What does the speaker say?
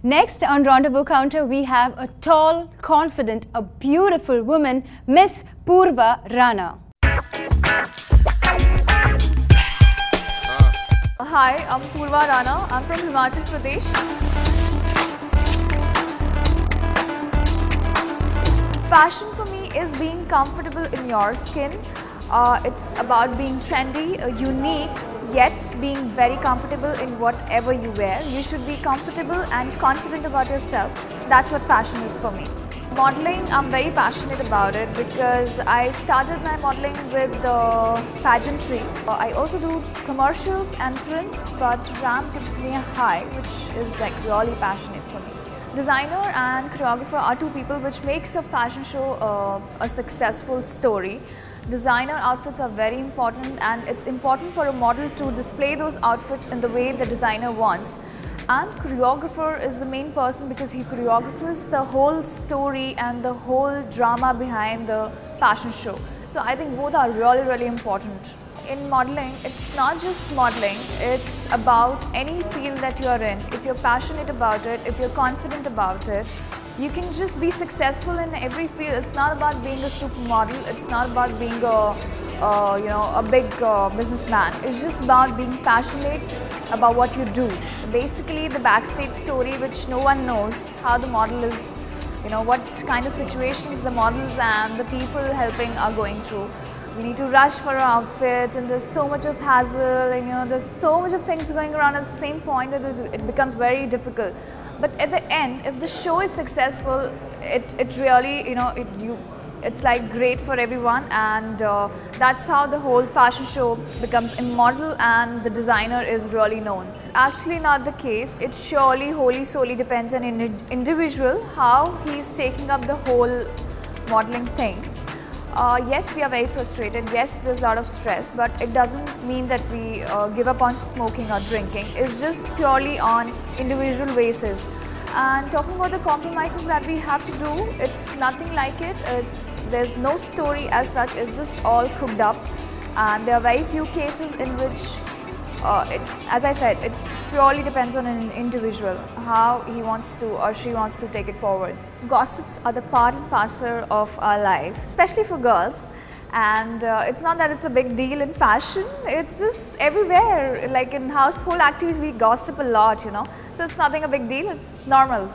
Next on Rendezvous Counter, we have a tall, confident, a beautiful woman, Miss Purva Rana. Hi, I'm Purva Rana. I'm from Himachal Pradesh. Fashion for me is being comfortable in your skin. It's about being trendy, unique, yet being very comfortable in whatever you wear. You should be comfortable and confident about yourself. That's what fashion is for me. Modeling, I'm very passionate about it because I started my modeling with pageantry. I also do commercials and prints, but Ram gives me a high, which is like really passionate for me. Designer and choreographer are two people which makes a fashion show a successful story. Designer outfits are very important, and it's important for a model to display those outfits in the way the designer wants. And choreographer is the main person because he choreographers the whole story and the whole drama behind the fashion show. So I think both are really important. In modeling, it's not just modeling, it's about any field that you're in. If you're passionate about it, if you're confident about it, you can just be successful in every field. It's not about being a supermodel, it's not about being a big businessman. It's just about being passionate about what you do. Basically, the backstage story which no one knows, how the model is, what kind of situations the models and the people helping are going through. We need to rush for our outfits, and there's so much of hassle, and there's so much of things going around at the same point that it becomes very difficult. But at the end, if the show is successful, it really, it's like great for everyone, and that's how the whole fashion show becomes immortal and the designer is really known. Actually not the case. It surely, wholly, solely depends on an individual, how he's taking up the whole modeling thing. Yes, we are very frustrated. Yes, there's a lot of stress, but it doesn't mean that we give up on smoking or drinking. It's just purely on individual basis. And talking about the compromises that we have to do, it's nothing like it. There's no story as such. It's just all cooked up, and there are very few cases in which, as I said, it purely depends on an individual, how he wants to or she wants to take it forward. Gossips are the part and parcel of our life, especially for girls. And it's not that it's a big deal in fashion, it's just everywhere. Like in household activities, we gossip a lot, So it's nothing a big deal, it's normal.